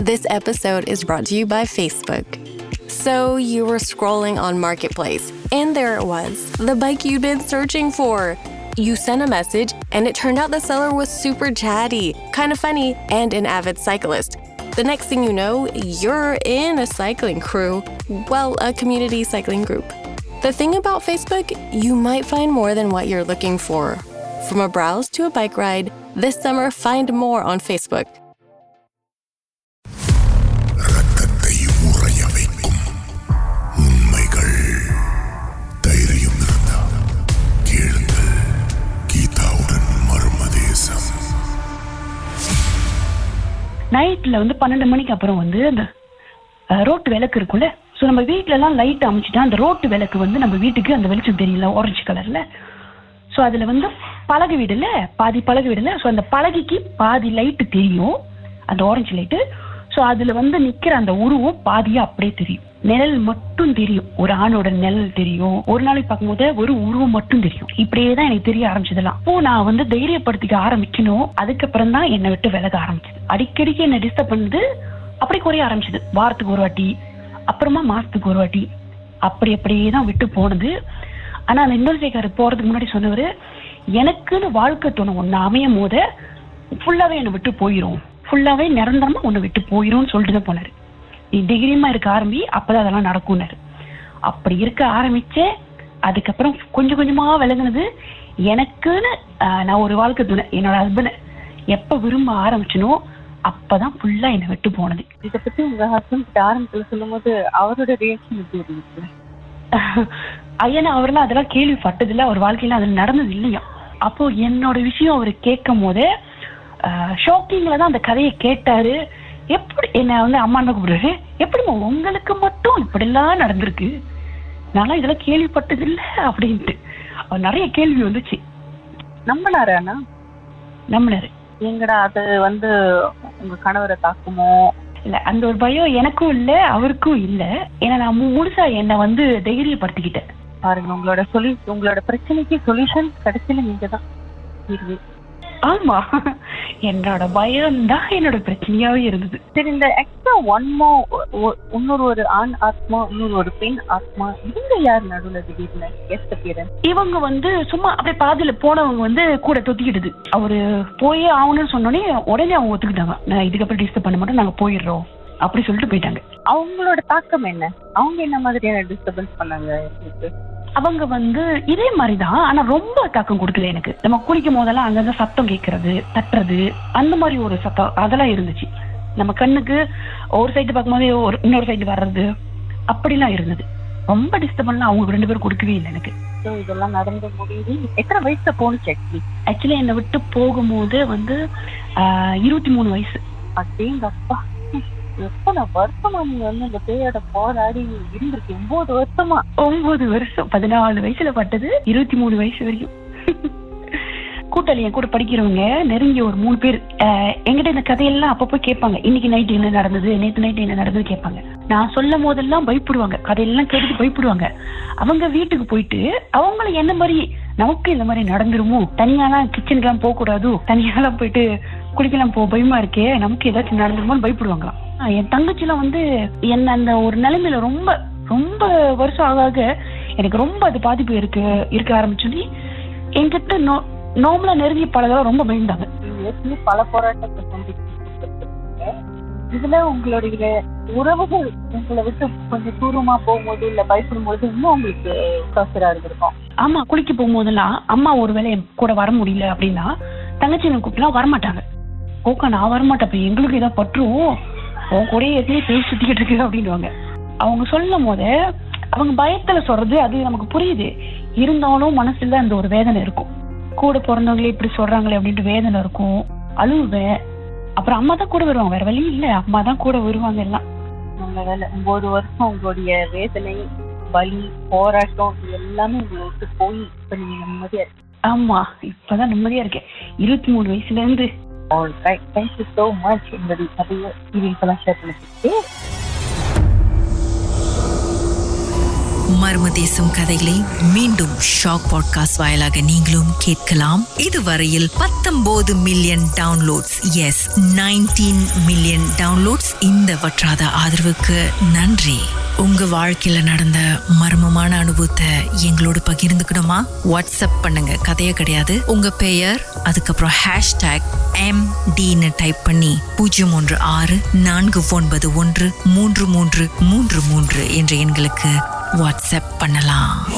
This episode is brought to you by Facebook. So you were scrolling on Marketplace, and there it was, the bike you'd been searching for. You sent a message, and it turned out the seller was super chatty, kind of funny, and an avid cyclist. The next thing you know, you're in a cycling crew. Well, a community cycling group. The thing about Facebook, you might find more than what you're looking for. From a browse to a bike ride, this summer find more on Facebook. நைட்ல 12 மணிக்கு அப்புறம் அந்த road விளக்கு இருக்குல்ல. So நம்ம வீட்டுல எல்லாம் light அமைச்சிட்டா அந்த ரோட்டு விளக்கு நம்ம வீட்டுக்கு அந்த வெளிச்சம் தெரியல, ஆரஞ்சு கலர்ல. ஸோ அதுல பலகை வீடுல பாதி பலகை வீடுல. ஸோ அந்த பலகைக்கு பாதி லைட்டு தெரியும், அந்த ஆரஞ்சு லைட்டு. ஸோ அதுல நிக்கிற அந்த உருவம் பாதியா அப்படியே தெரியும், நிழல் மட்டும் தெரியும். ஒரு ஆணோட நிழல் தெரியும். ஒரு நாளைக்கு பார்க்கும்போது ஒரு உருவம் மட்டும் தெரியும். இப்படியேதான் எனக்கு தெரிய ஆரம்பிச்சதெல்லாம். அப்போ நான் தைரியப்படுத்திக்க ஆரம்பிக்கணும். அதுக்கப்புறம் தான் என்னை விட்டு விலக ஆரம்பிச்சது. அடிக்கடிக்கு என்ன டிஸ்டர்ப் பண்ணுது, அப்படி குறைய ஆரம்பிச்சது. வாரத்துக்கு ஒரு வாட்டி, அப்புறமா மாசத்துக்கு ஒரு வாட்டி, அப்படியே தான் விட்டு போனது. ஆனா அந்த இண்டோனேசியாக்காரர் போறதுக்கு முன்னாடி சொன்னவரு, எனக்குன்னு வாழ்க்கை துணை ஒண்ணு அமையும் போது ஃபுல்லாவே என்னை விட்டு போயிரும், ஃபுல்லாவே நிரந்தரமா ஒண்ணு விட்டு போயிரும்னு சொல்லிட்டு தான் போனாரு. நீ தைரியமா இருக்க ஆரம்பி, அப்பதான் அதெல்லாம் நடக்கும்னாரு. அப்படி இருக்க ஆரம்பிச்சேன். அதுக்கப்புறம் கொஞ்சம் கொஞ்சமா விலகுனது. எனக்குன்னு நான் ஒரு வாழ்க்கை துணை, என்னோட ஹஸ்பண்ட் எப்ப விரும்ப ஆரம்பிச்சனோ அப்பதான் ஃபுல்லா என்னை விட்டு போனது. இதை பத்தி உங்க ஹஸ்பண்ட் ஆரம்பத்துல சொல்லும் போது அவரோட ரியாக்ஷன் எப்படி இருந்துச்சு? ஐயனா அவரெல்லாம் அதெல்லாம் கேள்விப்பட்டதில்ல, அவர் வாழ்க்கையில அது நடந்தது இல்லையா. அப்போ என்னோட விஷயம் அவரு கேட்கும் போது ஷாக்கிங்ல தான் அந்த கதையை கேட்டாரு. எப்படி என்ன அம்மான்னு கூப்பிடுறாரு, எப்படிமா உங்களுக்கு மட்டும் இப்படி எல்லாம் நடந்திருக்கு, நான்லாம் இதெல்லாம் கேள்விப்பட்டது இல்லை அப்படின்ட்டு நிறைய கேள்வி வந்துச்சு. நம்பினாரா? நம்பினாரு. எங்கடா அது உங்க கணவரை தாக்குமோ இல்ல, அந்த ஒரு பயம் எனக்கும் இல்ல, அவருக்கும் இல்ல. ஏன்னா நான் முழுசா என்னை தைரியப்படுத்திக்கிட்டேன். பாருங்க, உங்களோட பிரச்சனைக்கு சொல்யூஷன் கடைசியில நீங்க தான் தீர்வு. ஆமா, என்னோட பயம் தான் என்னோட பிரச்சனையாவே இருந்தது. சரி, இந்த எக்ஸ்ட்ரா இன்னொரு ஒரு ஆண் ஆத்மா, இன்னொரு ஒரு பெண் ஆத்மா, இவங்க யார் நடுவுல திடீர்னு? இவங்க சும்மா அப்படியே பாதியில போனவங்க கூட தொத்திக்கிடுது. அவரு போயே ஆகணும்னு சொன்னோடனே உடனே அவங்க ஒத்துக்கிட்டாங்க, நான் இதுக்கப்புறம் டிஸ்டர்ப் பண்ண மாட்டோம், நாங்க போயிடுறோம் அப்படி சொல்லிட்டு போயிட்டாங்க. அவங்களோட தாக்கம் என்ன? அவங்க என்ன மாதிரியான டிஸ்டர்பன்ஸ் பண்ணாங்க? அவங்க இதே மாதிரிதான், ஆனா ரொம்ப தாக்கம் கொடுக்கல எனக்கு. நம்ம குளிக்கும் போதெல்லாம் அங்கங்க சத்தம் கேட்கறது, தட்டுறது, அந்த மாதிரி ஒரு சத்தம் அதெல்லாம் இருந்துச்சு. நம்ம கண்ணுக்கு ஒரு சைடு பார்க்கும்போது இன்னொரு சைடு வர்றது அப்படிலாம் இருந்தது. ரொம்ப டிஸ்டர்பன்லாம் அவங்க 2 பேரும் கொடுக்கவே இல்லை எனக்கு. இதெல்லாம் நடந்து முடியுது. எத்தனை வயசுல போனுச்சு? ஆக்சுவலி என்னை விட்டு போகும்போது 23 வயசு. அப்படிங்கப்பா, எத்தனை வருஷமா நீங்க இந்த பேயோட போராடி இருந்திருக்கு? 9 வருஷமா? 9 வருஷம். 14 வயசுல பட்டது, 23 வயசு வரைக்கும். கூட்டாளி என் கூட படிக்கிறவங்க நெருங்கிய ஒரு 3 பேர் எங்கிட்ட இந்த கதையெல்லாம் அப்பப்போ கேட்பாங்க. இன்னைக்கு நைட் என்ன நடந்தது, நேற்று நைட் என்ன நடந்தது கேட்பாங்க. நான் சொல்லும் போதெல்லாம் பயப்படுவாங்க, கதையெல்லாம் கேட்டுட்டு பயப்படுவாங்க. அவங்க வீட்டுக்கு போயிட்டு அவங்கள என்ன மாதிரி நமக்கு இந்த மாதிரி நடந்துருமோ, தனியாலாம் கிச்சனுக்கெல்லாம் போக கூடாது, தனியாலாம் போயிட்டு குளிக்கலாம் பயமா இருக்கே, நமக்கு ஏதாச்சும் நடந்துருமோன்னு பயப்படுவாங்களாம். என் தங்கச்சிலாம் என்ன அந்த ஒரு நிலைமையில ரொம்ப ரொம்ப வருஷம் ஆக எனக்கு ரொம்ப அது பாதிப்பு இருக்க ஆரம்பிச்சு என்கிட்ட நார்மலா நெருங்கி பழக ரொம்ப பயந்தாங்க. பல போராட்டத்தை சந்திச்சிருக்கீங்க. இதுல உங்களுடைய உறவுகள் உங்களை விட்டு கொஞ்சம் தூரமா போகும்போது இல்ல பயப்படும் போது இன்னும் உங்களுக்கு கஷ்டமா இருந்திருக்கும். ஆமா, குளிக்க போகும்போதெல்லாம் அம்மா ஒருவேளை கூட வர முடியல அப்படின்னா தங்கச்சி கூப்பிட்டுலாம் வரமாட்டாங்க. ஓகே, நான் வரமாட்டேன், எங்களுக்கு ஏதாவது பற்றும் உன் கூட எதுலேயே பேசி சுத்திக்கிட்டு இருக்கு அப்படின்வாங்க. அவங்க சொல்லும் போது அவங்க பயத்துல சொல்றது அது நமக்கு புரியுது. இருந்தாலும் மனசுல அந்த ஒரு வேதனை இருக்கும். கூட பிறந்தவங்களே இப்படி சொல்றாங்களே அப்படின்ட்டு வேதனை இருக்கும். அழுவேன். அப்புறம் அம்மா தான் கூட வருவாங்க, வேற வழி இல்ல, அம்மா தான் கூட வருவாங்க. எல்லாம் நல்ல வேலை. 9 வருஷம் உங்களுடைய வேதனை, வலி, போராட்டம் எல்லாமே உங்களுக்கு போய் இப்ப நீங்க நிம்மதியா இருக்கு. ஆமா, இப்பதான் நிம்மதியா இருக்கேன் 23 வயசுல இருந்து. Thank you so much. இந்த கதையை ஷேர் பண்ணிட்டு மர்ம தேசம் கதைகளை மீண்டும் ஷாக் பாட்காஸ்ட் வாயிலாக நீங்களும் கேட்கலாம். இதுவரையில் 19 million downloads. Yes, 19 million downloads. இந்த வற்றாத ஆதரவுக்கு நன்றி. உங்க வாழ்க்கையில நடந்த மர்மமான அனுபவத்தை எங்களோடு பகிர்ந்துக்கணுமா? வாட்ஸ்அப் பண்ணுங்க. கதையே கிடையாது. உங்க பெயர், அதுக்கப்புறம் #MDன்னு டைப் பண்ணி 016-491-3333 என்ற எண்களுக்கு வாட்ஸ்அப் பண்ணலாம்.